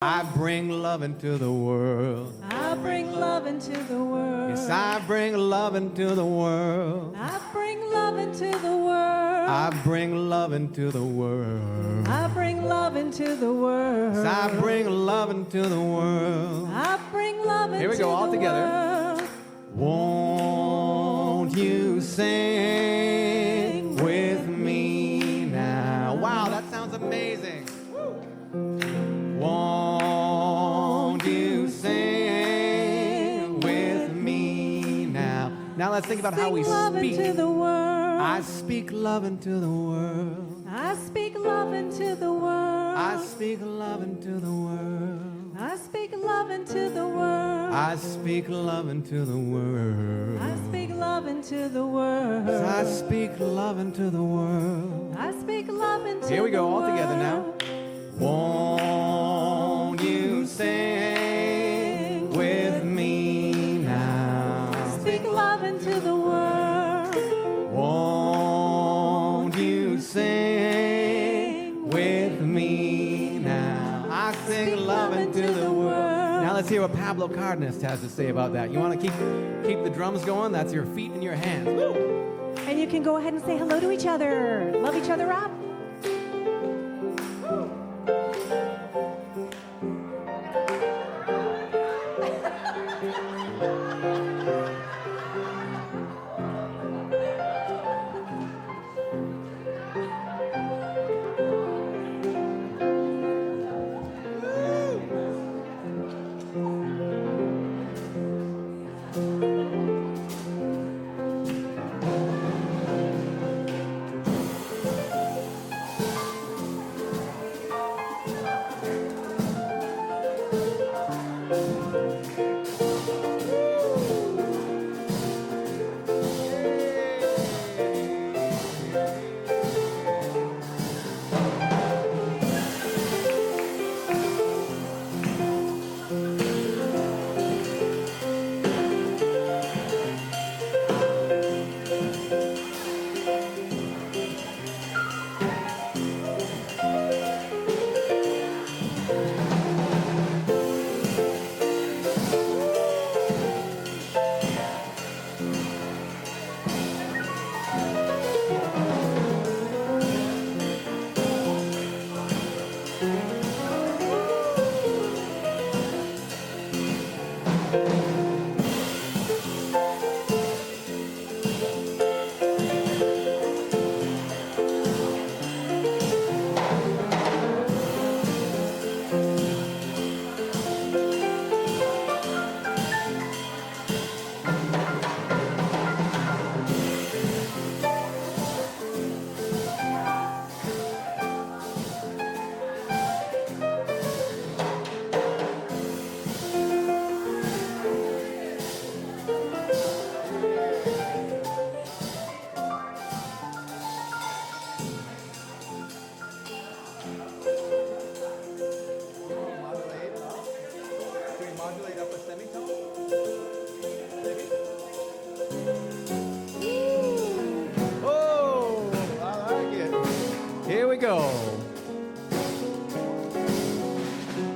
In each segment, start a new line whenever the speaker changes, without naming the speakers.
I bring love into the world.
I bring love into the world.
Yes, I bring love into the world.
I bring love into the world.
I bring love into the world.
I bring love into the world.
Yes, I bring love into the world.
I bring love into the world.
Here we go, all together. Won't you sing with me now? Wow, that sounds amazing. Won't you sing with me now? Now let's think about how we
love
speak.
into the world.
I speak love into the world.
I speak love into the world.
I speak love into the world.
I speak love into the world.
I speak love into the world.
I speak love into the world.
I speak love into the world.
I speak love into the world.
Here we go, all together now. Won't you sing with me now?
Speak love into the world.
Won't you sing with me now? I sing love into the world. Now let's hear what Pablo Cardenas has to say about that. You want to keep the drums going? That's your feet and your hands. Woo!
And you can go ahead and say hello to each other. Love each other up.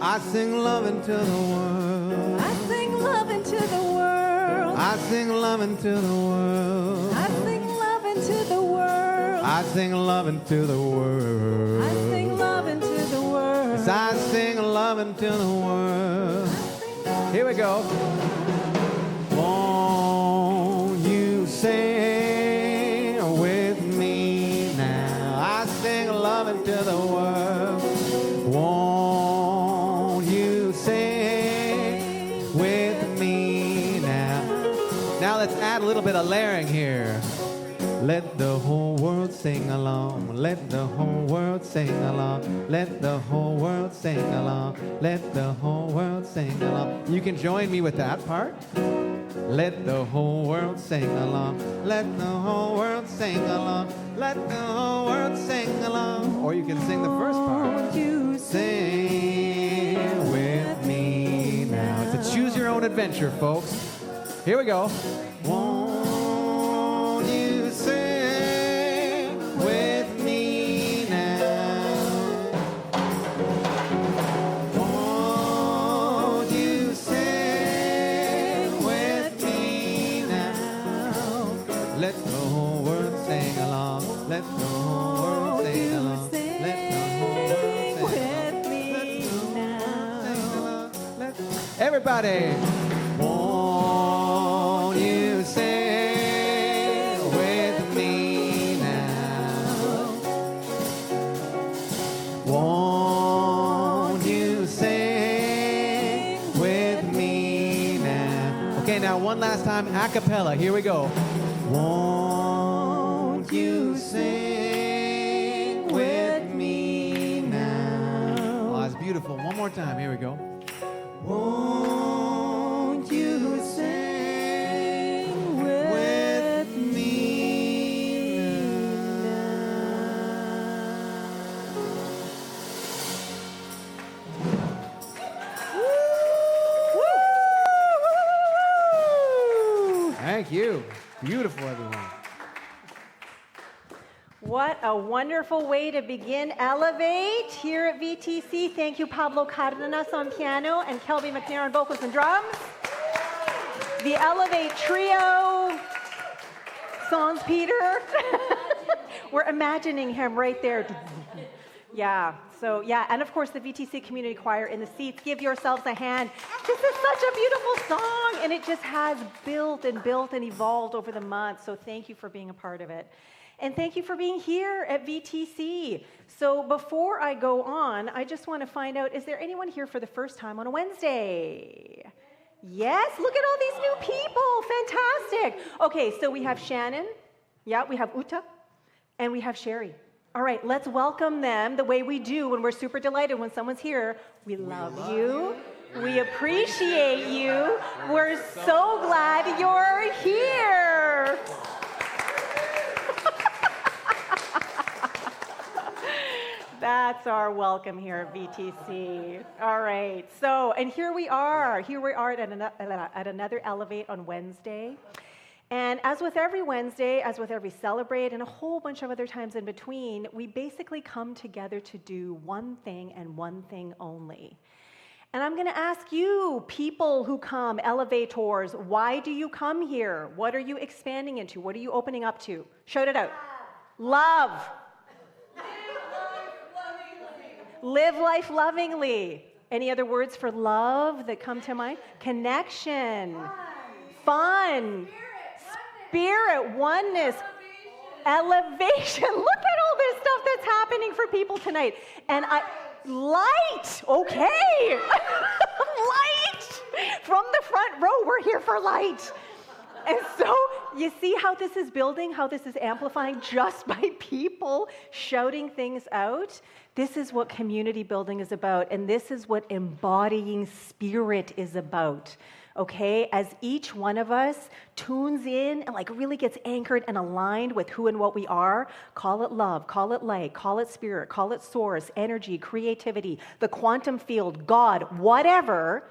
I sing love into the world.
I sing love into the world.
I sing love into the world.
I sing love into the world.
I sing love into the world.
I sing love into the world.
Yes, I sing love into the world. Here we go. Won't you sing with me now? I sing love into the world. Won't you sing with me now? Now let's add a little bit of layering here. Let the whole world sing along. Let the whole world sing along. Let the whole world sing along. Let the whole world sing along. You can join me with that part. Let the whole world sing along. Let the whole world sing along. Let the whole world sing along. Or you can sing the first part.
You
Sing with me now. It's a choose your own adventure, folks. Here we go. Won't you sing with me now? Won't Let the whole world sing along. Let the whole world sing
with me now.
Everybody, won't you sing with me now? Won't you sing with me now? Okay, now one last time, a cappella. Here we go. Won't you sing with me now? Oh, that's beautiful. One more time. Here we go. Won't you sing with me now? Thank you. Beautiful, everyone.
What a wonderful way to begin Elevate here at VTC. Thank you, Pablo Cardenas on piano and Kelby MacNayr on vocals and drums. The Elevate Trio, Sans Peter. We're imagining him right there. Yeah, so yeah, and of course the VTC Community Choir in the seats. Give yourselves a hand. This is such a beautiful song, and it just has built and evolved over the months, so thank you for being a part of it. And thank you for being here at VTC. So before I go on, I just want to find out, is there anyone here for the first time on a Wednesday? Yes, look at all these new people, fantastic. Okay, so we have Shannon, yeah, we have Uta, and we have Sherry. All right, let's welcome them the way we do when we're super delighted when someone's here. We love you. We appreciate you. We're so glad you're here. That's our welcome here at VTC. All right, so, and here we are at another Elevate on Wednesday. And as with every Wednesday, as with every Celebrate, and a whole bunch of other times in between, we basically come together to do one thing and one thing only. And I'm going to ask you, people who come, elevators, why do you here? What are you expanding into? What are you opening up to? Shout it out. Love. Live life lovingly. Any other words for love that come to mind? Connection. Fun. Spirit, oneness, elevation. Look at all this stuff that's happening for people tonight. And light, okay. Light. From the front row, we're here for light. And so you see how this is building, how this is amplifying just by people shouting things out? This is what community building is about, and this is what embodying spirit is about. Okay, as each one of us tunes in and really gets anchored and aligned with who and what we are, call it love, call it light, call it spirit, call it source, energy, creativity, the quantum field, God, whatever,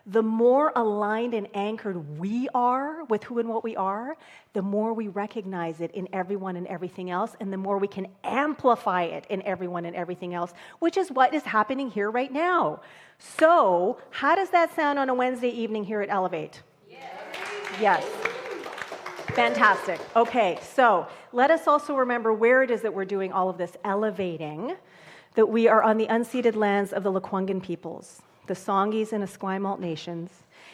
the more aligned and anchored we are with who and what we are, the more we recognize it in everyone and everything else, and the more we can amplify it in everyone and everything else, which is what is happening here right now. So, how does that sound on a Wednesday evening here at Elevate? Yes. Fantastic. Okay, so let us also remember where it is that we're doing all of this elevating, that we are on the unceded lands of the Lekwungen peoples, the Songhees and Esquimalt nations.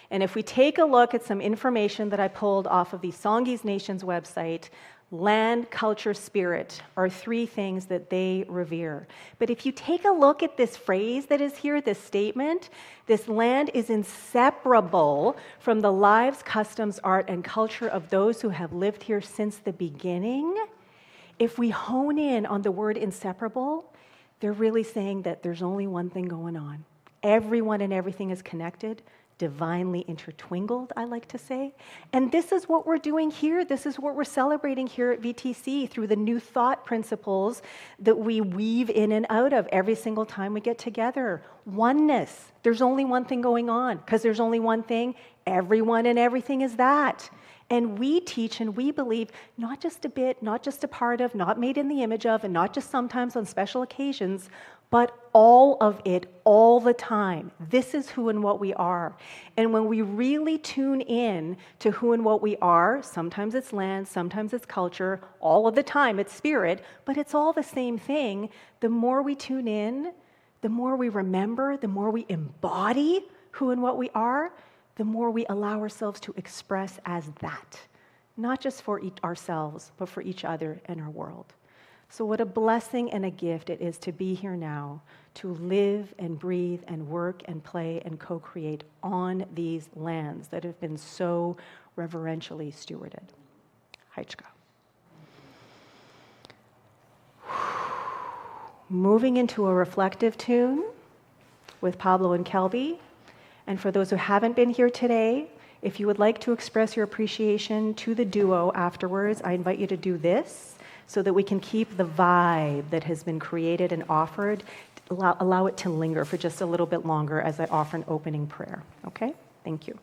And if we take a look at some information that I pulled off of the Songhees Nations website, land, culture, spirit are three things that they revere. But if you take a look at this phrase that is here, this statement, this land is inseparable from the lives, customs, art, and culture of those who have lived here since the beginning. If we hone in on the word inseparable, they're really saying that there's only one thing going on. Everyone and everything is connected, divinely intertwingled, I like to say. And this is what we're doing here. This is what we're celebrating here at VTC through the new thought principles that we weave in and out of every single time we get together. Oneness. There's only one thing going on. Because there's only one thing, everyone and everything is that. And we teach and we believe not just a bit, not just a part of, not made in the image of, and not just sometimes on special occasions, but all of it, all the time. This is who and what we are. And when we really tune in to who and what we are, sometimes it's land, sometimes it's culture, all of the time it's spirit, but it's all the same thing. The more we tune in, the more we remember, the more we embody who and what we are, the more we allow ourselves to express as that, not just for ourselves, but for each other and our world. So what a blessing and a gift it is to be here now, to live and breathe and work and play and co-create on these lands that have been so reverentially stewarded. Haichka. Moving into a reflective tune with Pablo and Kelby. And for those who haven't been here today, if you would like to express your appreciation to the duo afterwards, I invite you to do this so that we can keep the vibe that has been created and offered, allow it to linger for just a little bit longer as I offer an opening prayer. Okay? Thank you.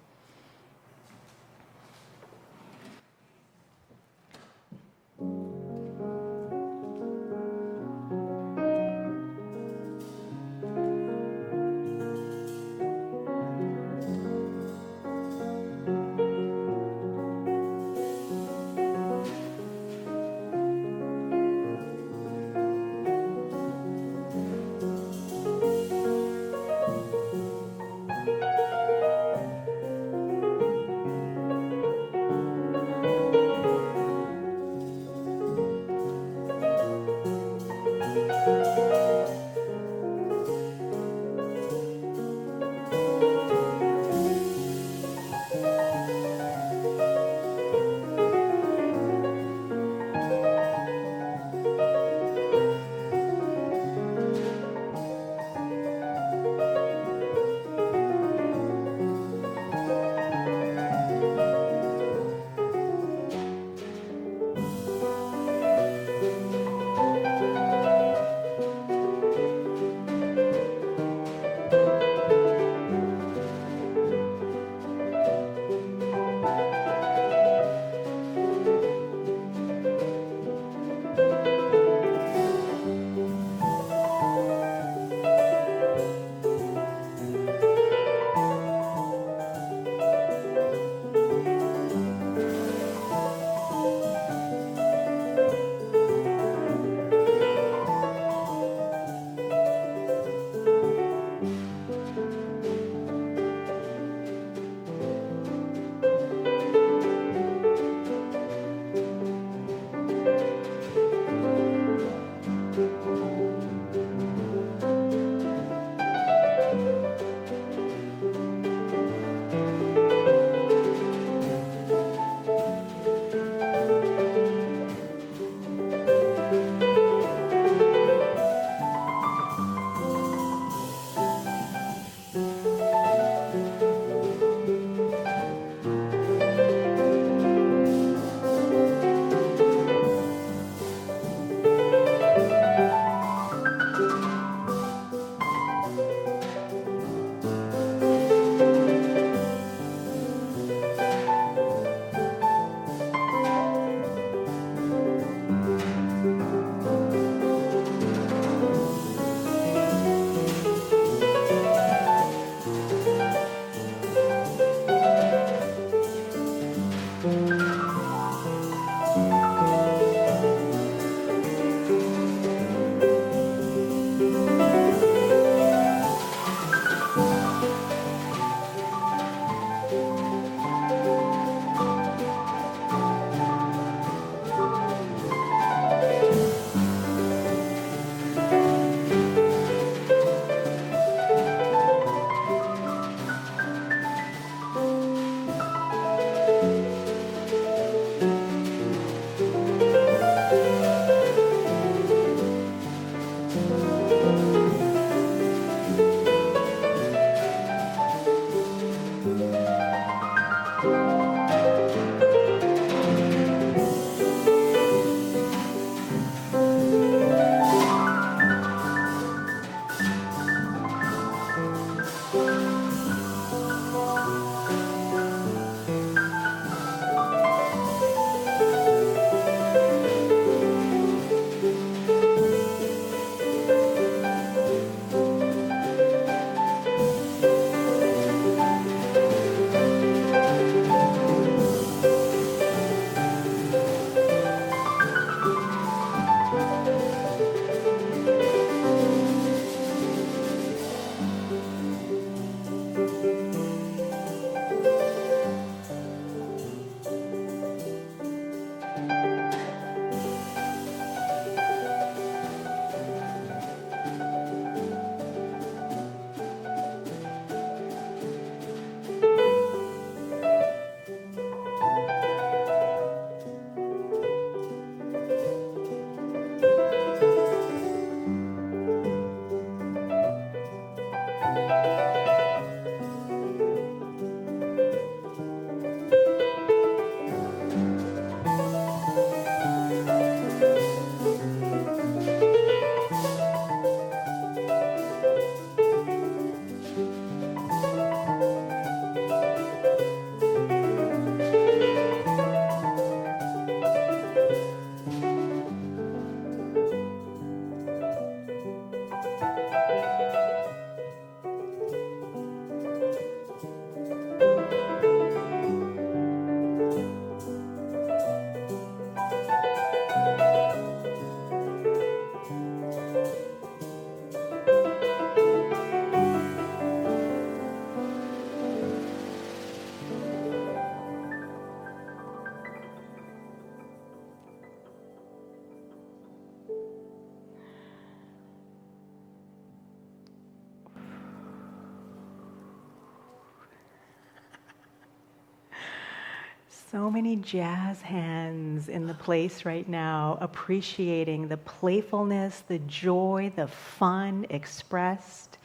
So many jazz hands in the place right now, appreciating the playfulness, the joy, the fun expressed,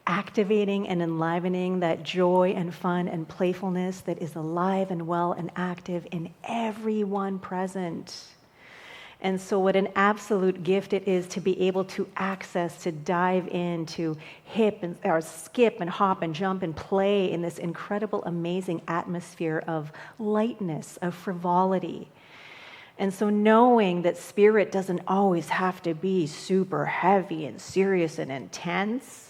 activating and enlivening that joy and fun and playfulness that is alive and well and active in everyone present. And so what an absolute gift it is to be able to access, to dive in, to skip and hop and jump and play in this incredible, amazing atmosphere of lightness, of frivolity. And so knowing that spirit doesn't always have to be super heavy and serious and intense,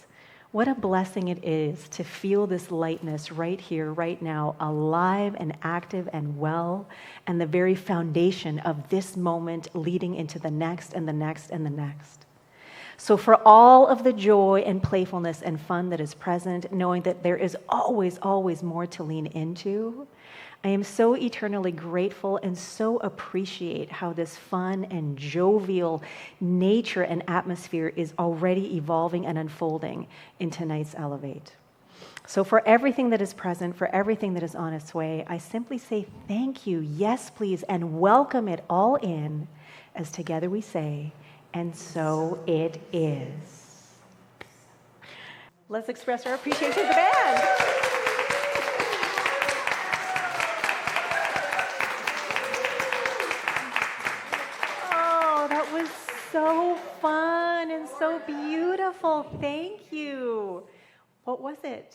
what a blessing it is to feel this lightness right here, right now, alive and active and well, and the very foundation of this moment leading into the next and the next and the next. So for all of the joy and playfulness and fun that is present, knowing that there is always, always more to lean into, I am so eternally grateful and so appreciate how this fun and jovial nature and atmosphere is already evolving and unfolding in tonight's Elevate. So for everything that is present, for everything that is on its way, I simply say thank you, yes please, and welcome it all in as together we say, and so it is. Let's express our appreciation to the band. So fun and so beautiful. Thank you. What was it?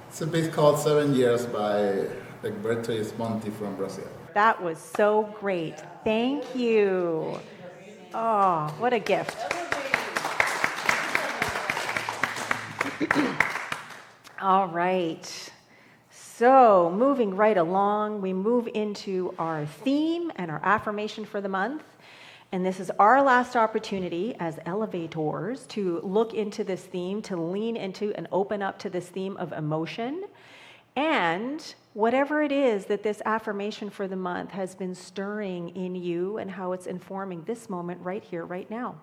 It's a bit called 7 Years by Egberto Monti from Brazil.
That was so great. Thank you. Oh, what a gift. All right. So moving right along, we move into our theme and our affirmation for the month. And this is our last opportunity as elevators to look into this theme, to lean into and open up to this theme of emotion. And whatever it is that this affirmation for the month has been stirring in you and how it's informing this moment right here, right now.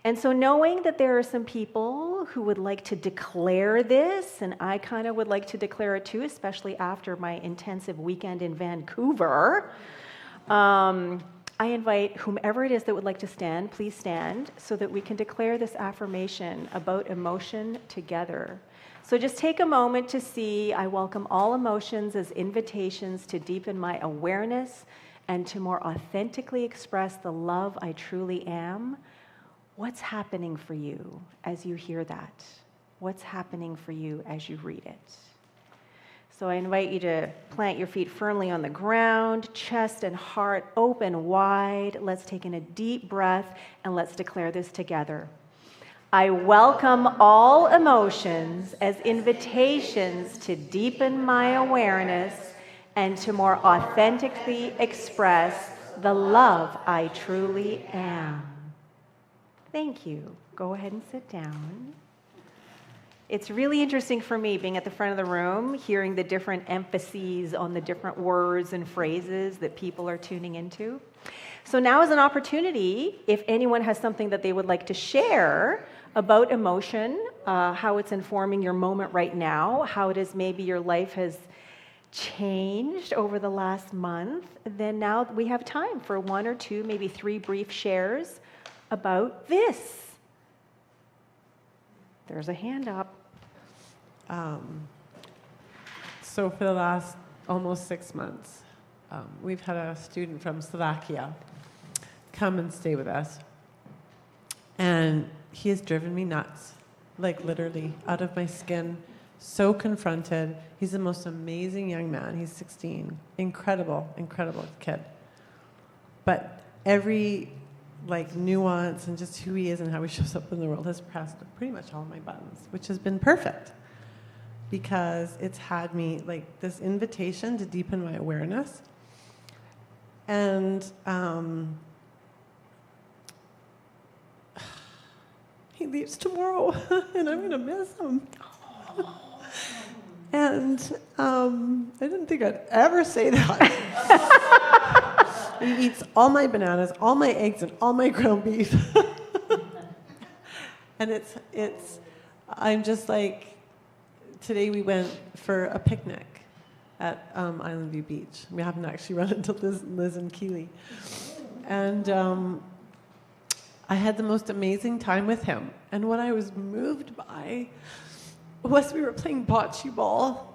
And so knowing that there are some people who would like to declare this, and I kind of would like to declare it too, especially after my intensive weekend in Vancouver, I invite whomever it is that would like to stand, please stand, so that we can declare this affirmation about emotion together. So just take a moment to see, I welcome all emotions as invitations to deepen my awareness and to more authentically express the love I truly am. What's happening for you as you hear that? What's happening for you as you read it? So I invite you to plant your feet firmly on the ground, chest and heart open wide. Let's take in a deep breath and let's declare this together. I welcome all emotions as invitations to deepen my awareness and to more authentically express the love I truly am. Thank you. Go ahead and sit down. It's really interesting for me being at the front of the room, hearing the different emphases on the different words and phrases that people are tuning into. So now is an opportunity, if anyone has something that they would like to share about emotion, how it's informing your moment right now, how it is maybe your life has changed over the last month, then now we have time for 1 or 2, maybe 3 brief shares about this. There's a hand up.
So for the last almost 6 months, we've had a student from Slovakia come and stay with us. And he has driven me nuts, like literally out of my skin, so confronted. He's the most amazing young man. He's 16. Incredible, incredible kid. But every nuance and just who he is and how he shows up in the world has pressed pretty much all my buttons, which has been perfect because it's had me this invitation to deepen my awareness. And he leaves tomorrow and I'm going to miss him. And I didn't think I'd ever say that. He eats all my bananas, all my eggs, and all my ground beef. And I'm just today we went for a picnic. at Island View Beach. We happened to actually run into Liz and Keely. And I had the most amazing time with him. And what I was moved by was we were playing bocce ball,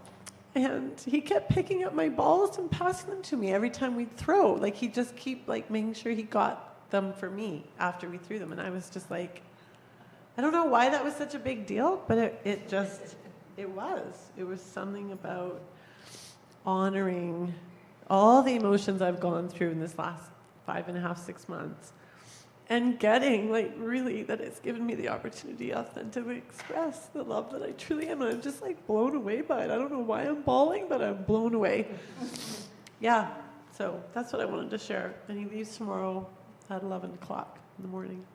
and he kept picking up my balls and passing them to me every time we'd throw. Like, he'd just keep like making sure he got them for me after we threw them. And I was just like, I don't know why that was such a big deal, but it was something about honoring all the emotions I've gone through in this last 5.5, 6 months, and getting, like, really that it's given me the opportunity to authentically express the love that I truly am. And I'm just, like, blown away by it. I don't know why I'm bawling, but I'm blown away. Yeah, so that's what I wanted to share. And he leaves tomorrow at 11 o'clock in the morning.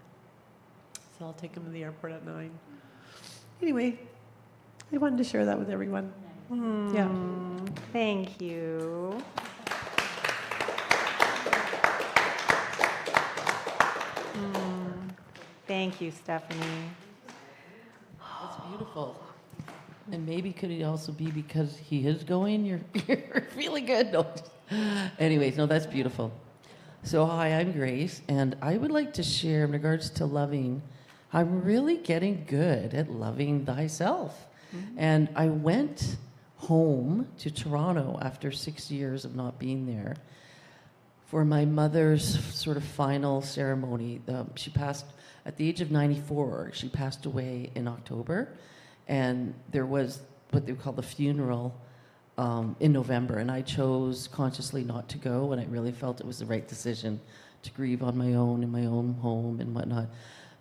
So I'll take him to the airport at 9. Anyway, I wanted to share that with everyone. Yeah.
Thank you. Thank you, Stephanie.
That's beautiful. And maybe could it also be because he is going? You're feeling good? No. Anyways, no, that's beautiful. So hi, I'm Grace, and I would like to share in regards to loving. I'm really getting good at loving thyself. And I went home to Toronto after 6 years of not being there for my mother's sort of final ceremony. She passed at the age of 94. She passed away in October, and there was what they call the funeral in November, and I chose consciously not to go, and I really felt it was the right decision to grieve on my own in my own home and whatnot.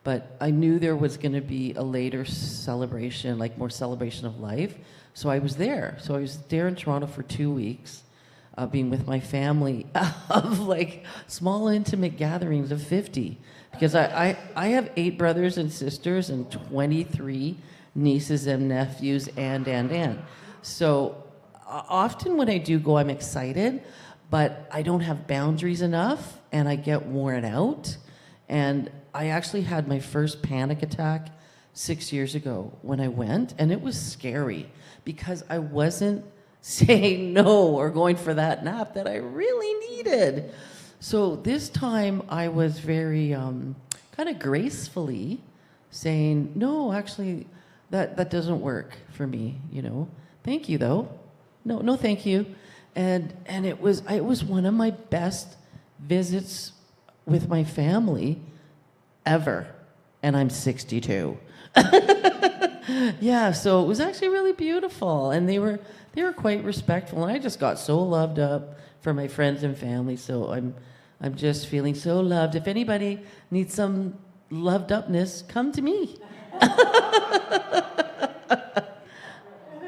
But I knew there was going to be a later celebration, like more celebration of life. So I was there. So I was there in Toronto for 2 weeks, being with my family of like small intimate gatherings of 50. Because I have 8 brothers and sisters and 23 nieces and nephews and. So often when I do go, I'm excited, but I don't have boundaries enough and I get worn out. And I actually had my first panic attack 6 years ago when I went, and it was scary because I wasn't saying no or going for that nap that I really needed. So this time I was very kind of gracefully saying, no, actually, that doesn't work for me, you know. Thank you, though. No, thank you. And it was one of my best visits with my family ever, and I'm 62. Yeah, so it was actually really beautiful, and they were quite respectful, and I just got so loved up for my friends and family. So I'm just feeling so loved. If anybody needs some loved upness, come to me.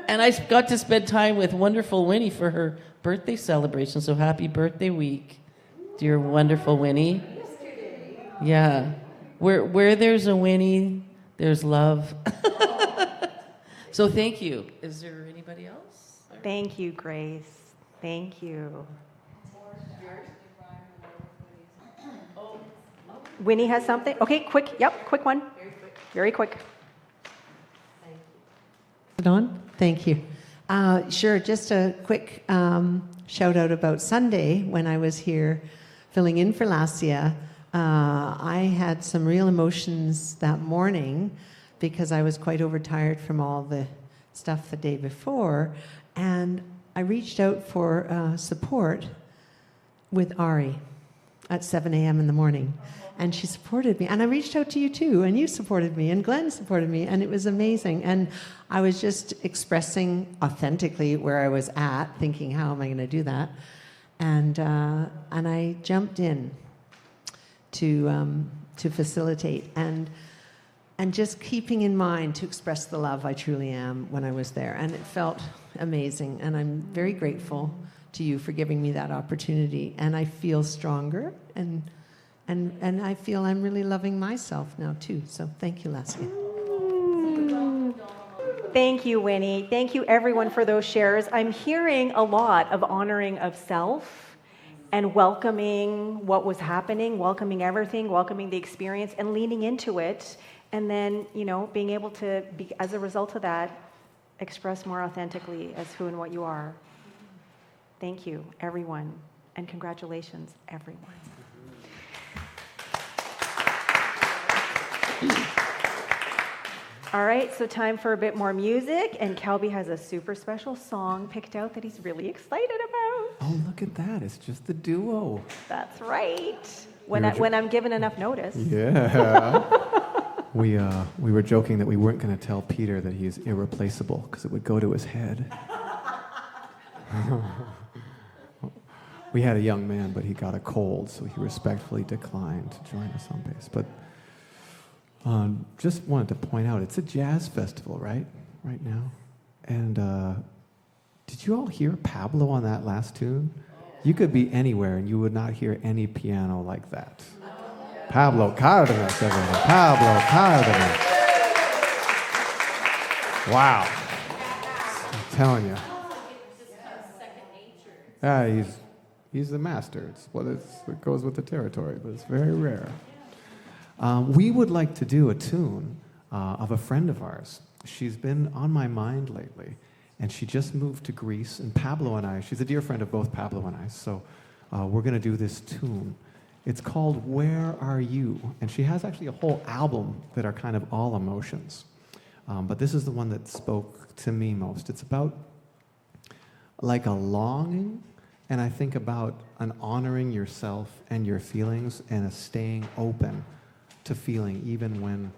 And I got to spend time with wonderful Winnie for her birthday celebration. So happy birthday week, dear wonderful Winnie. Yeah. Where there's a Winnie, there's love. So thank you. Is there anybody else?
Thank you, Grace. Thank you. Winnie has something? Okay, quick. Yep, quick one. Very quick.
Is it on? Thank you. Sure, just a quick shout out about Sunday when I was here filling in for Lesia. I had some real emotions that morning because I was quite overtired from all the stuff the day before, and I reached out for support with Ari at 7 a.m. in the morning, and she supported me, and I reached out to you too, and you supported me, and Glenn supported me, and it was amazing. And I was just expressing authentically where I was at, thinking, how am I going to do that? And I jumped in to facilitate and just keeping in mind to express the love I truly am when I was there. And it felt amazing. And I'm very grateful to you for giving me that opportunity. And I feel stronger, and I feel I'm really loving myself now too. So thank you, Lesia.
Thank you, Winnie. Thank you, everyone, for those shares. I'm hearing a lot of honoring of self and welcoming what was happening, welcoming everything, welcoming the experience, and leaning into it. And then, being able to, as a result of that, express more authentically as who and what you are. Thank you, everyone, and congratulations, everyone. All right, so time for a bit more music, and Kelby has a super special song picked out that he's really excited about.
Oh, look at that. It's just the duo.
That's right. When I'm given enough notice.
Yeah. We were joking that we weren't going to tell Peter that he's irreplaceable because it would go to his head. We had a young man, but he got a cold, so he respectfully declined to join us on bass. But just wanted to point out, it's a jazz festival, right now. And did you all hear Pablo on that last tune? You could be anywhere and you would not hear any piano like that. Pablo Cardenas, everyone. Pablo Cardenas. Wow. I'm telling you. He's the master. It goes with the territory, but it's very rare. We would like to do a tune of a friend of ours. She's been on my mind lately, and she just moved to Greece. And Pablo and I, she's a dear friend of both Pablo and I, so we're going to do this tune. It's called Where Are You? And she has actually a whole album that are kind of all emotions. But this is the one that spoke to me most. It's about like a longing, and I think about an honoring yourself and your feelings and a staying open to feeling even when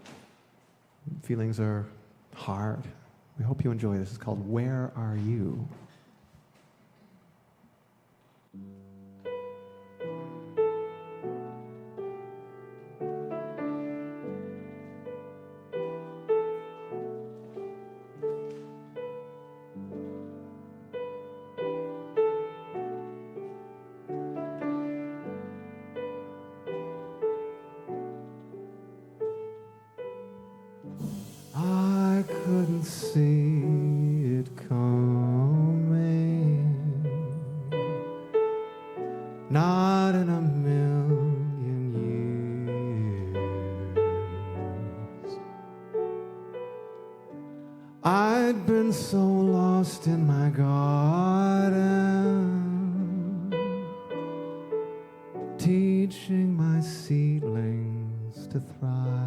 feelings are hard. We hope you enjoy this. It's called Where Are You? I couldn't see it coming, not in a million years. I'd been so lost in my garden, teaching my seedlings to thrive.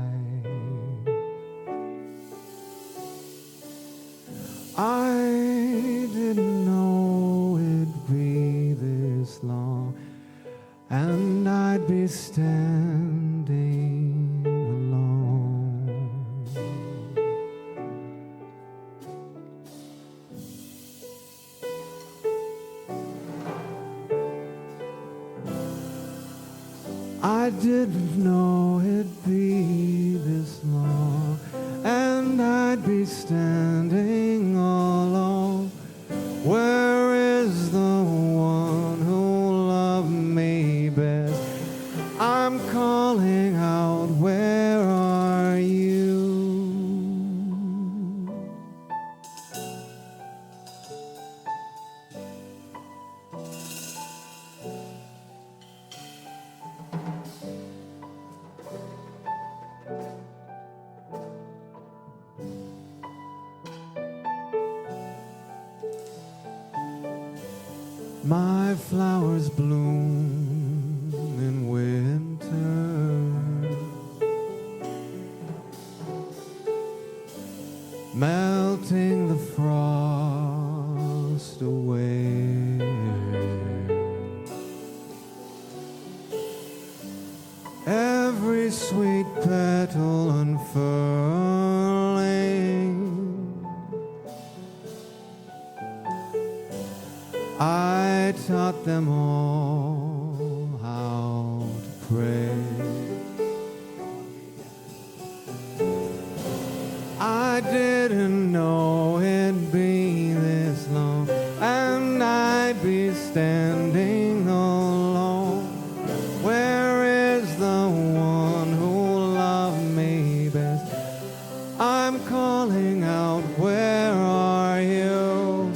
I didn't know it'd be this long, and I'd be standing alone. I didn't know it'd be this long, and I'd be standing alone. Where is the one who loved me best? I'm calling out, where are you? My flowers bloom in winter, melting the frost away. Every sweet petal unfurling, I taught them all how to pray. I didn't know it'd be this long, and I'd be standing alone. Where is the one who loved me best? I'm calling out, where are you?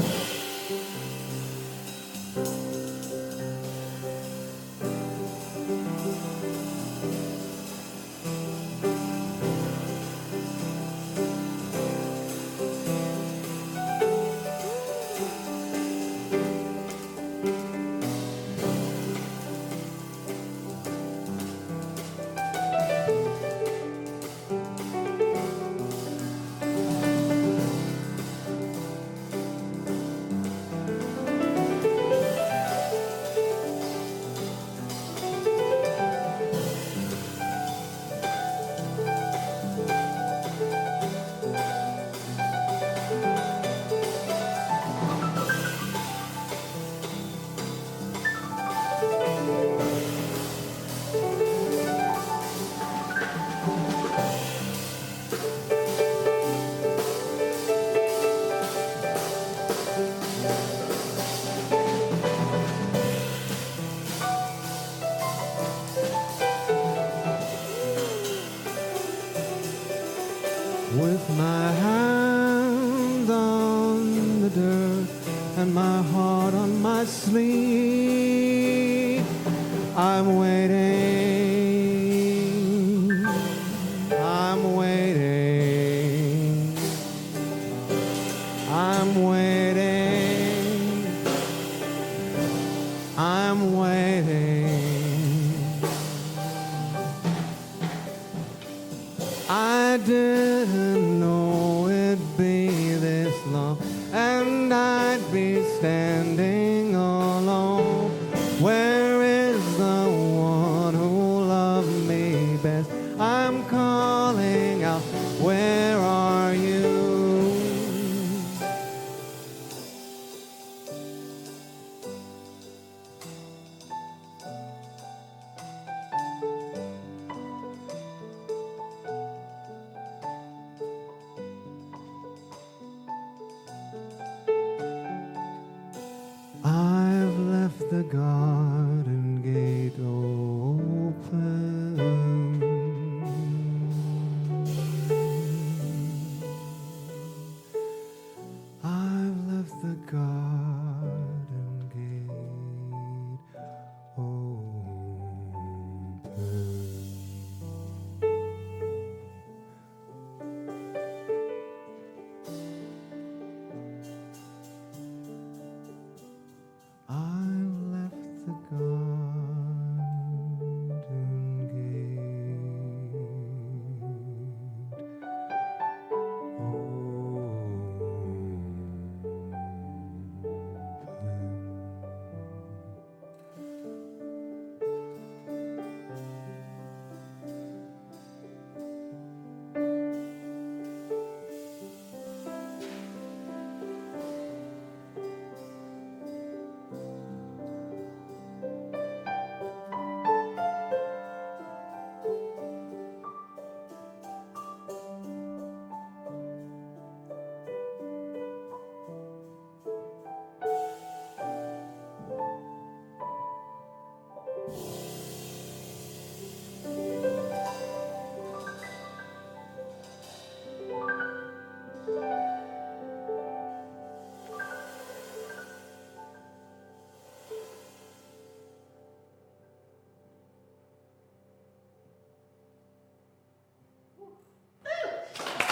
my sleep. I'm waiting. I'm waiting. I'm waiting. I'm waiting. I didn't know it'd be this long, and I'd be standing alone. Where is the one who loved me best? I'm calling out, where are you? I've left the garden gate open. I've left the garden gate open. I've left the garden gate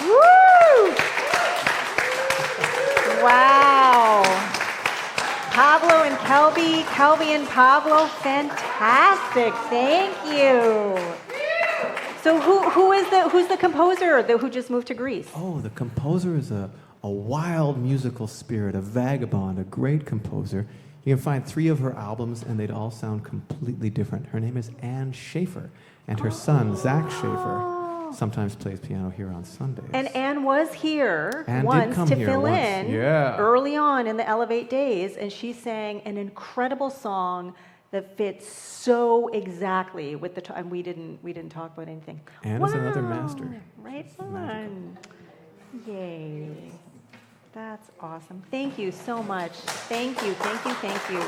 Woo! Wow. Pablo and Kelby, Kelby and Pablo, fantastic. Thank you. So who's the composer who just moved to Greece?
Oh, the composer is a wild musical spirit, a vagabond, a great composer. You can find 3 of her albums, and they'd all sound completely different. Her name is Anne Schaefer, and her son, Zach Schaefer, sometimes plays piano here on Sundays.
And Anne was here
Anne did
once
come
to
here
fill
once,
in
yeah.
early on in the Elevate days, and she sang an incredible song that fits so exactly with the time. We didn't talk about anything.
Anne is another master.
Right
She's magical.
on. Yay. That's awesome. Thank you so much. Thank you, thank you, thank you.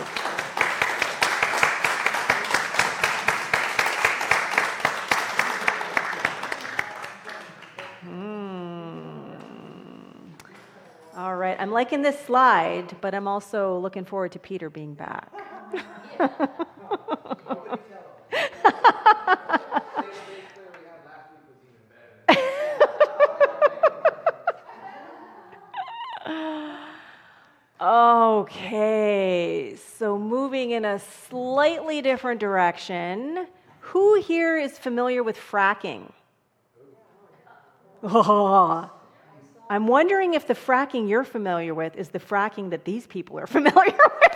All right, I'm liking this slide, but I'm also looking forward to Peter being back. Okay, so moving in a slightly different direction. Who here is familiar with fracking? Oh, I'm wondering if the fracking you're familiar with is the fracking that these people are familiar with.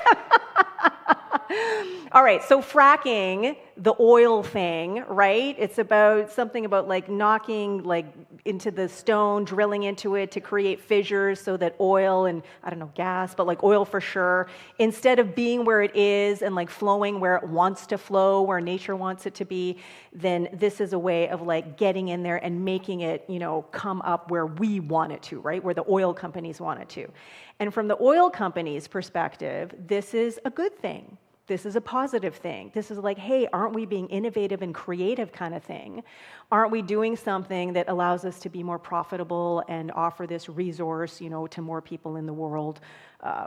All right, so fracking, the oil thing, right? It's about something about like knocking like into the stone, drilling into it to create fissures so that oil and, I don't know, gas, but like oil for sure, instead of being where it is and like flowing where it wants to flow, where nature wants it to be, then this is a way of like getting in there and making it, you know, come up where we want it to, right? Where the oil companies want it to. And from the oil companies' perspective, this is a good thing, This is a positive thing. This is like, hey, aren't we being innovative and creative kind of thing? Aren't we doing something that allows us to be more profitable and offer this resource, to more people in the world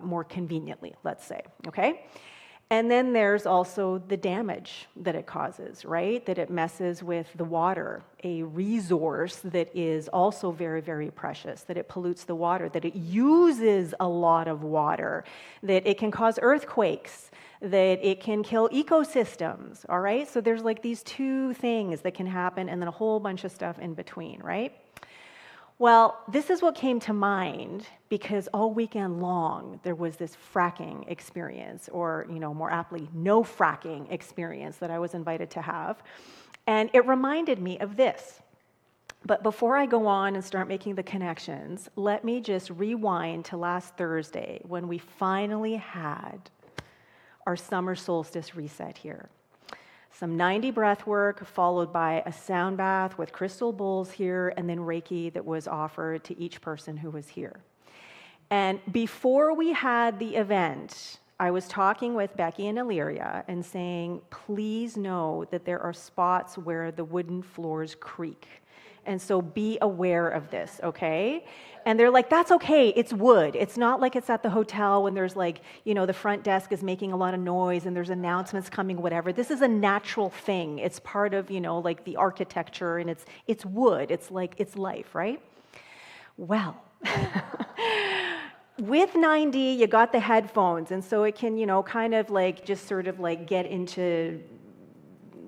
more conveniently, let's say, okay? And then there's also the damage that it causes, right? That it messes with the water, a resource that is also very, very precious, that it pollutes the water, that it uses a lot of water, that it can cause earthquakes, that it can kill ecosystems, all right? So there's like these two things that can happen and then a whole bunch of stuff in between, right? Well, this is what came to mind because all weekend long there was this fracking experience, or more aptly, no fracking experience that I was invited to have. And it reminded me of this. But before I go on and start making the connections, let me just rewind to last Thursday when we finally had our summer solstice reset here. Some 90 breath work followed by a sound bath with crystal bowls here, and then Reiki that was offered to each person who was here. And before we had the event, I was talking with Becky and Illyria and saying, please know that there are spots where the wooden floors creak. And so be aware of this, okay? And they're like, that's okay, it's wood. It's not like it's at the hotel when there's like, the front desk is making a lot of noise and there's announcements coming, whatever. This is a natural thing. It's part of, like the architecture, and it's wood. It's like, it's life, right? Well, with 9D, you got the headphones, and so it can, kind of like just sort of like get into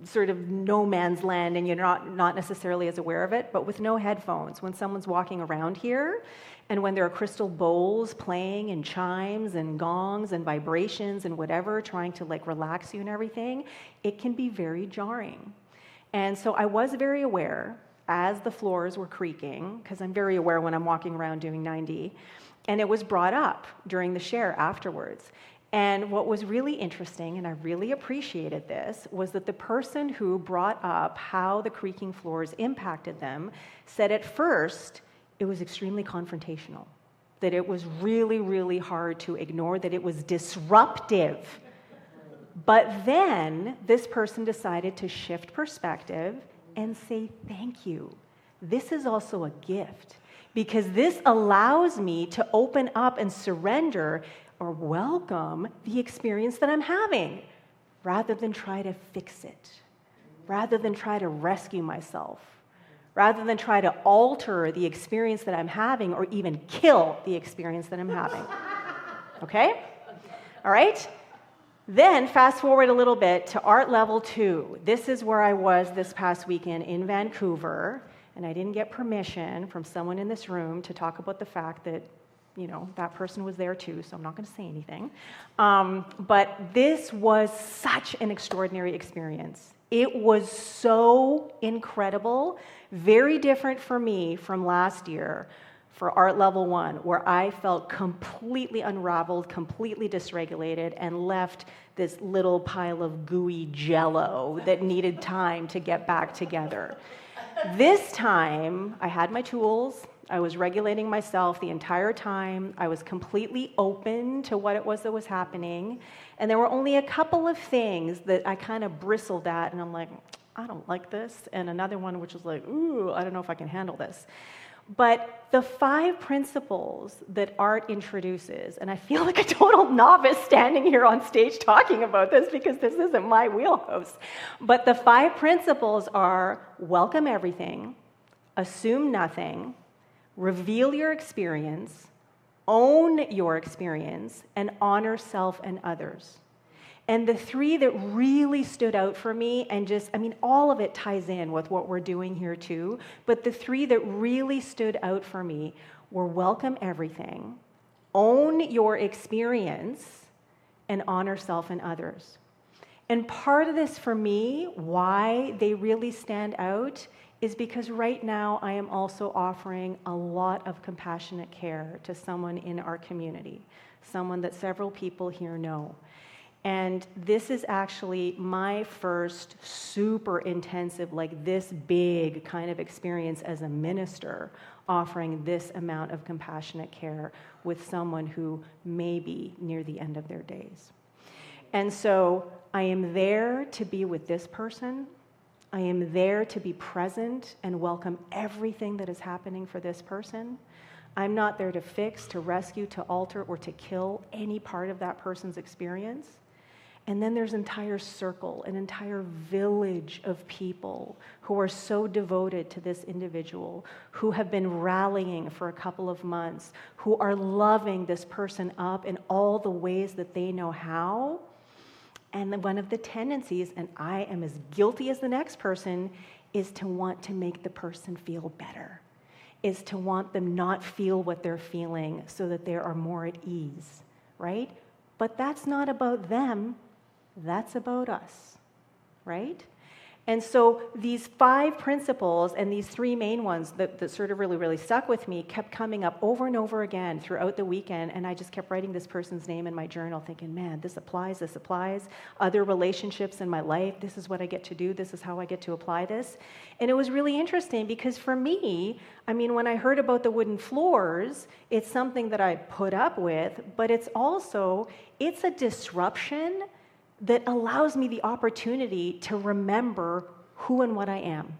sort of no man's land, and you're not necessarily as aware of it. But with no headphones, when someone's walking around here and when there are crystal bowls playing and chimes and gongs and vibrations and whatever trying to like relax you and everything, it can be very jarring. And so I was very aware as the floors were creaking, because I'm very aware when I'm walking around doing 9D, and it was brought up during the share afterwards. And what was really interesting, and I really appreciated this, was that the person who brought up how the creaking floors impacted them said at first it was extremely confrontational, that it was really, really hard to ignore, that it was disruptive. But then this person decided to shift perspective and say, thank you. This is also a gift, because this allows me to open up and surrender or welcome the experience that I'm having, rather than try to fix it, rather than try to rescue myself, rather than try to alter the experience that I'm having or even kill the experience that I'm having. Okay? All right? Then fast forward a little bit to Art Level 2. This is where I was this past weekend in Vancouver, and I didn't get permission from someone in this room to talk about the fact that that person was there too, so I'm not going to say anything. But this was such an extraordinary experience. It was so incredible, very different for me from last year for Art Level 1, where I felt completely unraveled, completely dysregulated, and left this little pile of gooey jello that needed time to get back together. This time, I had my tools. I was regulating myself the entire time. I was completely open to what it was that was happening. And there were only a couple of things that I kind of bristled at, and I'm like, I don't like this. And another one which was like, ooh, I don't know if I can handle this. But the 5 principles that art introduces, and I feel like a total novice standing here on stage talking about this because this isn't my wheelhouse. But the 5 principles are: welcome everything, assume nothing, reveal your experience, own your experience, and honor self and others. And the 3 that really stood out for me, and all of it ties in with what we're doing here too, but the 3 that really stood out for me were welcome everything, own your experience, and honor self and others. And part of this for me, why they really stand out, is because right now I am also offering a lot of compassionate care to someone in our community, someone that several people here know. And this is actually my first super intensive, like this big kind of experience as a minister, offering this amount of compassionate care with someone who may be near the end of their days. And so I am there to be with this person. I am there to be present and welcome everything that is happening for this person. I'm not there to fix, to rescue, to alter, or to kill any part of that person's experience. And then there's an entire circle, an entire village of people who are so devoted to this individual, who have been rallying for a couple of months, who are loving this person up in all the ways that they know how. And one of the tendencies, and I am as guilty as the next person, is to want to make the person feel better, is to want them not feel what they're feeling so that they are more at ease, right? But that's not about them. That's about us, right? And so these 5 principles and these 3 main ones that sort of really stuck with me kept coming up over and over again throughout the weekend, and I just kept writing this person's name in my journal thinking, man, this applies. Other relationships in my life, this is what I get to do, this is how I get to apply this. And it was really interesting because for me, I mean, when I heard about the wooden floors, it's something that I put up with, but it's a disruption that allows me the opportunity to remember who and what I am,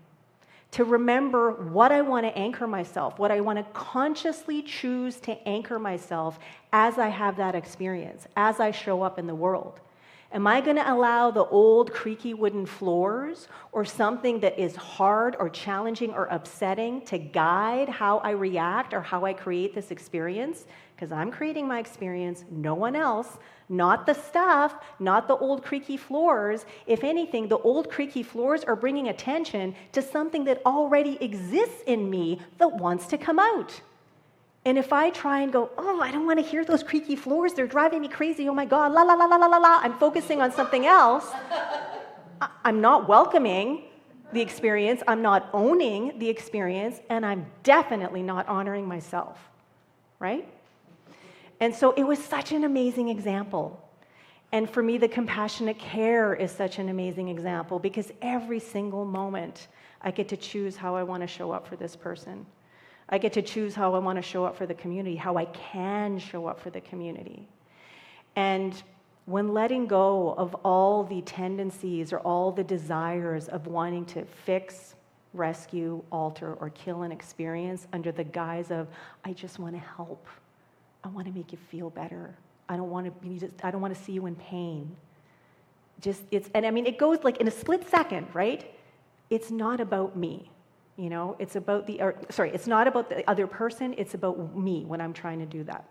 to remember what I want to anchor myself, what I want to consciously choose to anchor myself as I have that experience, as I show up in the world. Am I going to allow the old creaky wooden floors or something that is hard or challenging or upsetting to guide how I react or how I create this experience? Because I'm creating my experience, no one else, not the stuff, not the old creaky floors. If anything, the old creaky floors are bringing attention to something that already exists in me that wants to come out. And if I try and go, oh, I don't want to hear those creaky floors, they're driving me crazy, oh my God, la la la la la la la, I'm focusing on something else, I'm not welcoming the experience, I'm not owning the experience, and I'm definitely not honoring myself, right? And so it was such an amazing example. And for me, the compassionate care is such an amazing example because every single moment I get to choose how I want to show up for this person. I get to choose how I want to show up for the community, how I can show up for the community. And when letting go of all the tendencies or all the desires of wanting to fix, rescue, alter, or kill an experience under the guise of, I just want to help. I want to make you feel better. I don't want to see you in pain. It goes like in a split second, right? It's not about me. You know, it's not about the other person, it's about me when I'm trying to do that.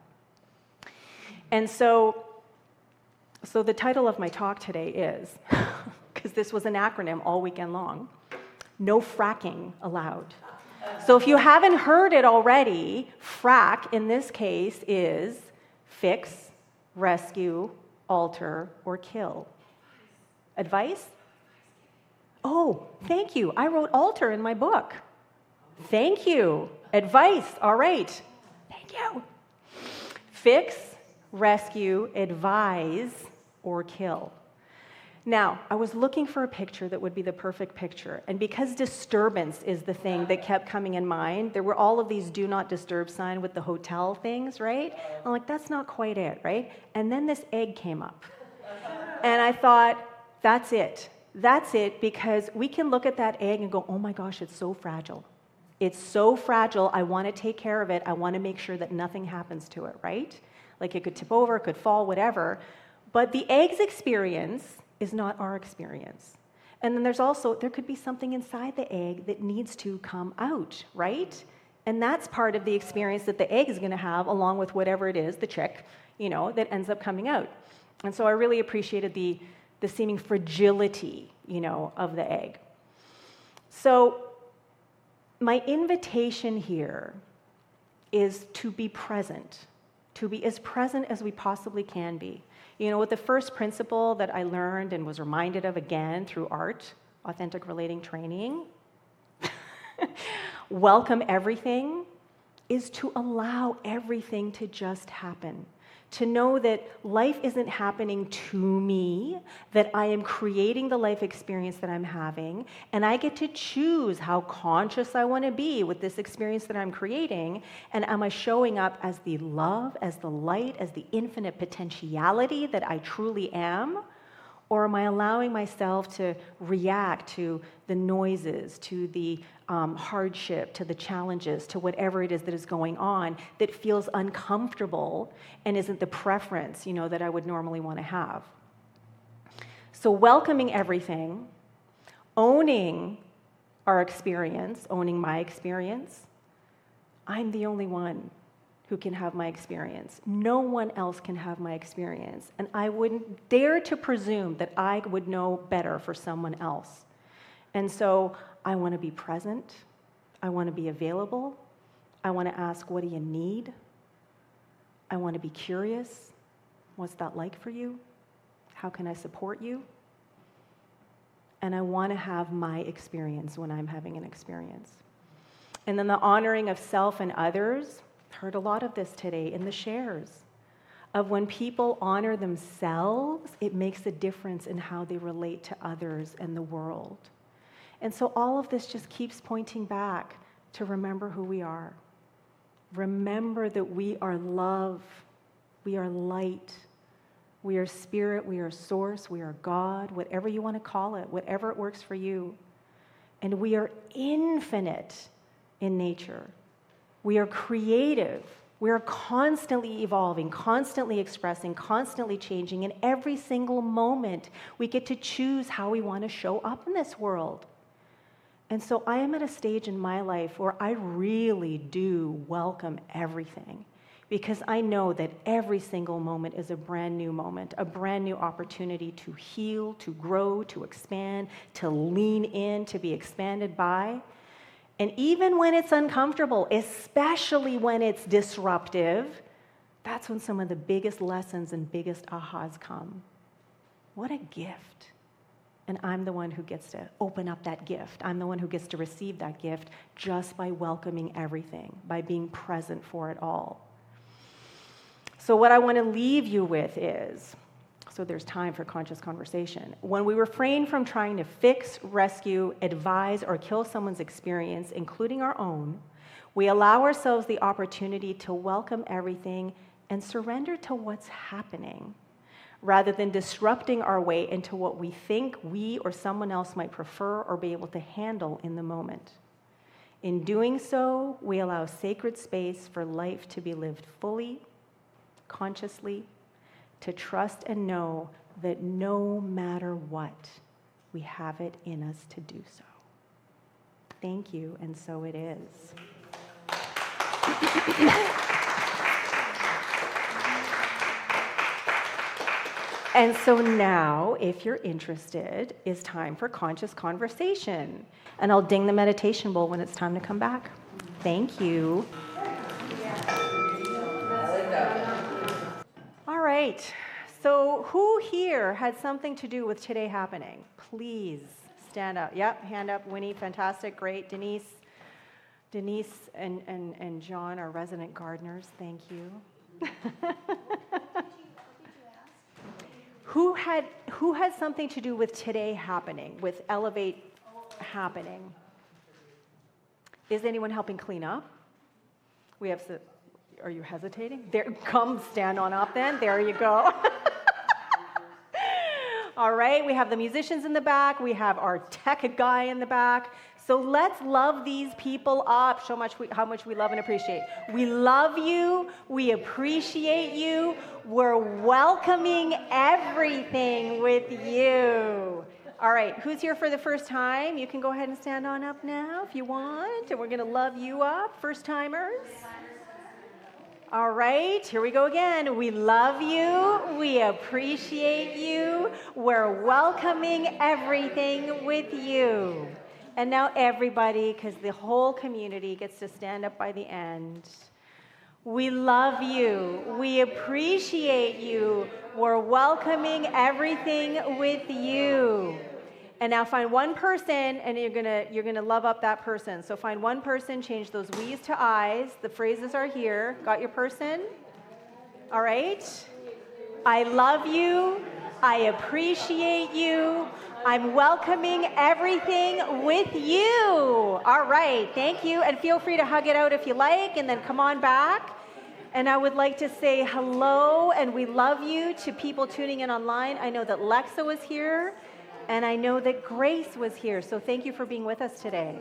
And so the title of my talk today is, because this was an acronym all weekend long, No Fracking Allowed. So if you haven't heard it already, FRAK in this case is fix, rescue, alter, or kill. Advice? Oh, thank you. I wrote alter in my book. Thank you. Advice. All right. Thank you. Fix, rescue, advise, or kill. Now, I was looking for a picture that would be the perfect picture. And because disturbance is the thing that kept coming in mind, there were all of these do not disturb sign with the hotel things, right? I'm like, that's not quite it, right? And then this egg came up. And I thought, that's it. That's it, because we can look at that egg and go, oh my gosh, it's so fragile. It's so fragile, I want to take care of it. I want to make sure that nothing happens to it, right? Like it could tip over, it could fall, whatever. But the egg's experience is not our experience. And then there could be something inside the egg that needs to come out, right? And that's part of the experience that the egg is going to have along with whatever it is, the chick, that ends up coming out. And so I really appreciated the seeming fragility, of the egg. So my invitation here is to be present, to be as present as we possibly can be. With the first principle that I learned and was reminded of again through art, authentic relating training, welcome everything, is to allow everything to just happen, to know that life isn't happening to me, that I am creating the life experience that I'm having, and I get to choose how conscious I want to be with this experience that I'm creating, and am I showing up as the love, as the light, as the infinite potentiality that I truly am? Or am I allowing myself to react to the noises, to the hardship, to the challenges, to whatever it is that is going on that feels uncomfortable and isn't the preference, that I would normally want to have? So welcoming everything, owning our experience, owning my experience. I'm the only one who can have my experience. No one else can have my experience. And I wouldn't dare to presume that I would know better for someone else. And so I want to be present. I want to be available. I want to ask, what do you need? I want to be curious. What's that like for you? How can I support you? And I want to have my experience when I'm having an experience. And then the honoring of self and others. Heard a lot of this today in the shares of when people honor themselves, it makes a difference in how they relate to others and the world. And so all of this just keeps pointing back to remember who we are. Remember that we are love, we are light, we are spirit, we are source, we are God, whatever you want to call it, whatever it works for you. And we are infinite in nature. We are creative. We are constantly evolving, constantly expressing, constantly changing. In every single moment, we get to choose how we want to show up in this world. And so I am at a stage in my life where I really do welcome everything, because I know that every single moment is a brand new moment, a brand new opportunity to heal, to grow, to expand, to lean in, to be expanded by. And even when it's uncomfortable, especially when it's disruptive, that's when some of the biggest lessons and biggest ahas come. What a gift. And I'm the one who gets to open up that gift. I'm the one who gets to receive that gift just by welcoming everything, by being present for it all. So what I want to leave you with is, so there's time for conscious conversation. When we refrain from trying to fix, rescue, advise, or kill someone's experience, including our own, we allow ourselves the opportunity to welcome everything and surrender to what's happening, rather than disrupting our way into what we think we or someone else might prefer or be able to handle in the moment. In doing so, we allow sacred space for life to be lived fully, consciously, to trust and know that no matter what, we have it in us to do so. Thank you, and so it is. And so now, if you're interested, it's time for conscious conversation. And I'll ding the meditation bowl when it's time to come back. Thank you. All right, so who here had something to do with today happening? Please stand up. Yep, hand up. Winnie, fantastic, great. Denise and John are resident gardeners. Thank you. Who had something to do with today happening, with Elevate happening? Is anyone helping clean up? We have some. Are you hesitating? There, come stand on up then. There you go. All right, we have the musicians in the back. We have our tech guy in the back. So let's love these people up. Show how much we love and appreciate. We love you. We appreciate you. We're welcoming everything with you. All right, who's here for the first time? You can go ahead and stand on up now if you want. And we're going to love you up, first timers. All right, here we go again. We love you. We appreciate you. We're welcoming everything with you. And now everybody, because the whole community gets to stand up by the end. We love you. We appreciate you. We're welcoming everything with you. And now find one person, and you're gonna love up that person. So find one person, change those we's to I's. The phrases are here. Got your person? All right? I love you. I appreciate you. I'm welcoming everything with you. All right, thank you. And feel free to hug it out if you like, and then come on back. And I would like to say hello and we love you to people tuning in online. I know that Lexa was here, and I know that Grace was here. So thank you for being with us today.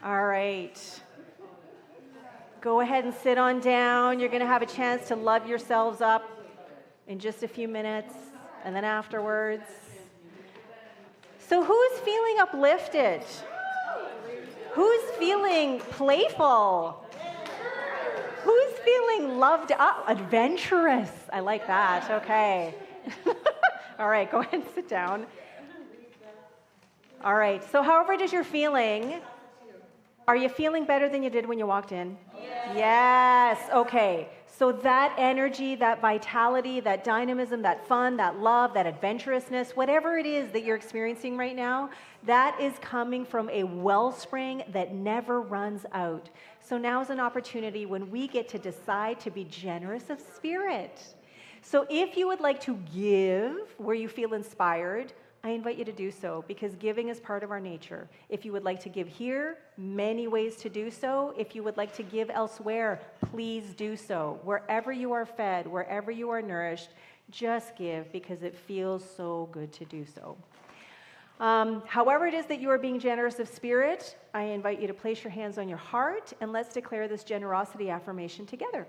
All right. Go ahead and sit on down. You're going to have a chance to love yourselves up in just a few minutes, and then afterwards. So who's feeling uplifted? Who's feeling playful? Who's feeling loved up? Adventurous. I like that. Okay. All right, go ahead and sit down. All right, so however it is you're feeling, are you feeling better than you did when you walked in? Yes. Okay. So that energy, that vitality, that dynamism, that fun, that love, that adventurousness, whatever it is that you're experiencing right now, that is coming from a wellspring that never runs out. So now is an opportunity when we get to decide to be generous of spirit. So if you would like to give where you feel inspired, I invite you to do so, because giving is part of our nature. If you would like to give here, many ways to do so. If you would like to give elsewhere, please do so. Wherever you are fed, wherever you are nourished, just give, because it feels so good to do so. However it is that you are being generous of spirit, I invite you to place your hands on your heart, and let's declare this generosity affirmation together.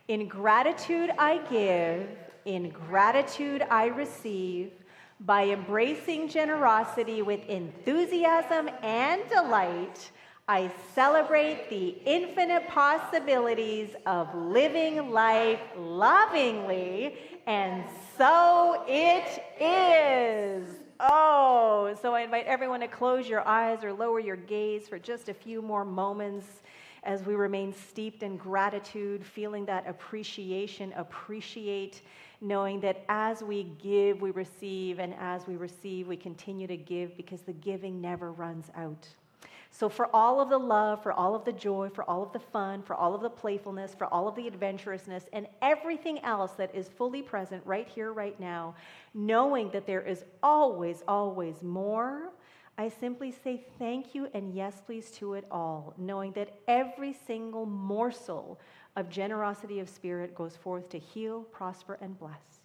In gratitude I give, in gratitude I receive. By embracing generosity with enthusiasm and delight, I celebrate the infinite possibilities of living life lovingly, and so it is. Oh, so I invite everyone to close your eyes or lower your gaze for just a few more moments as we remain steeped in gratitude, feeling that appreciation, appreciate, knowing that as we give, we receive, and as we receive, we continue to give, because the giving never runs out. So for all of the love, for all of the joy, for all of the fun, for all of the playfulness, for all of the adventurousness, and everything else that is fully present right here, right now, knowing that there is always, always more, I simply say thank you and yes, please to it all, knowing that every single morsel of generosity of spirit goes forth to heal, prosper, and bless.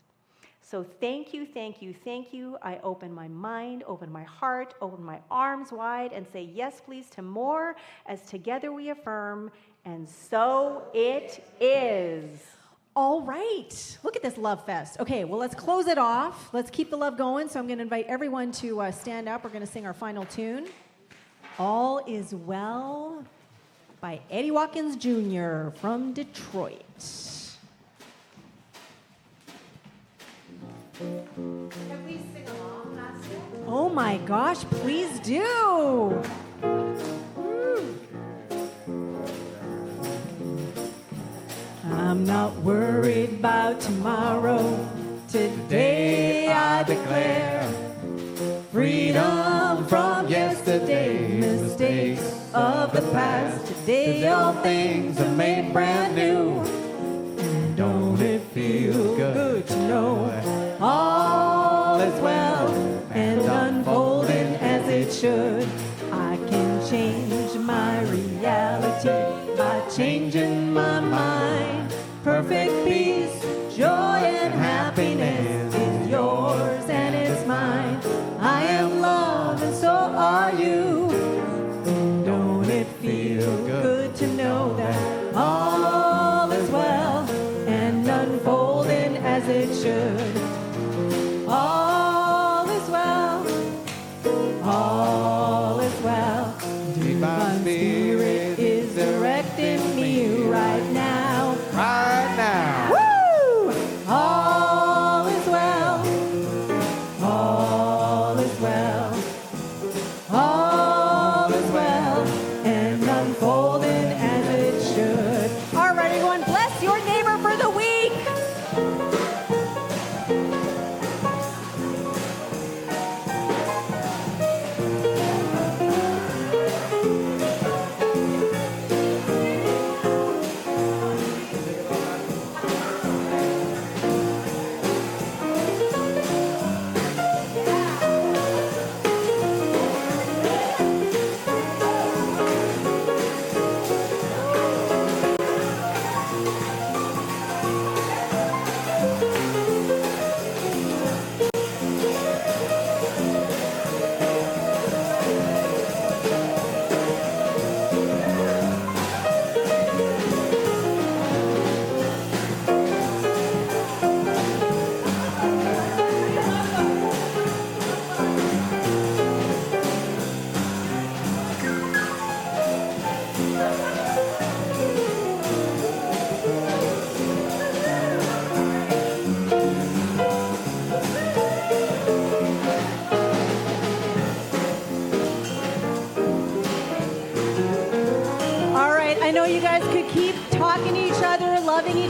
So thank you, thank you, thank you. I open my mind, open my heart, open my arms wide, and say yes, please, to more, as together we affirm, and so it is.
All right. Look at this love fest. Okay, well, let's close it off. Let's keep the love going. So I'm going to invite everyone to stand up. We're going to sing our final tune, All Is Well, by Eddie Watkins Jr. from Detroit.
Can we sing along, Lesia?
Oh my gosh, please do. I'm not worried about tomorrow. Today I declare freedom from yesterday, mistakes of the past. Today all things are made brand new. And don't it feel good to know all is well and unfolding as it should. I can change my reality by changing my mind. Perfect peace, joy and happiness is yours and it's mine. I am love and so are you. Don't it feel good to know that all is well and unfolding as it should? All is well, all is well. Divine Spirit is directing me right now.
Right now.
Woo! All is well, all is well, all is well, and unfolding as it should. All right, everyone, bless your neighbor for the week.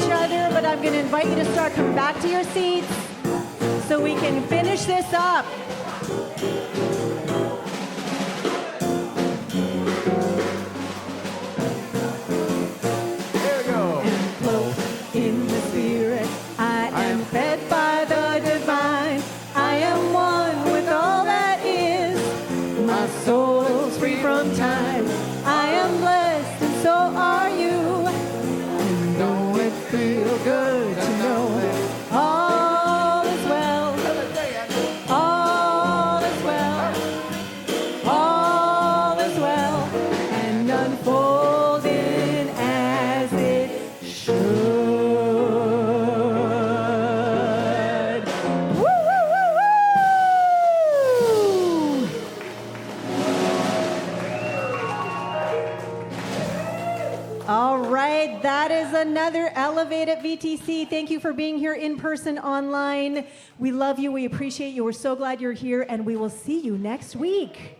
each other, but I'm going to invite you to start coming back to your seats so we can finish this up.
Here we go.
In the spirit, I am fed by the divine. I am one with all that is. My soul's free from time. I am blessed, and so are you. And don't it feel good to know all is well? All is well. All is well. And unfolding as it should. Woo, woo, woo, woo!
All right, that is another Elevate at VTC. Thank you for being here in person, online. We love you. We appreciate you. We're so glad you're here, and we will see you next week.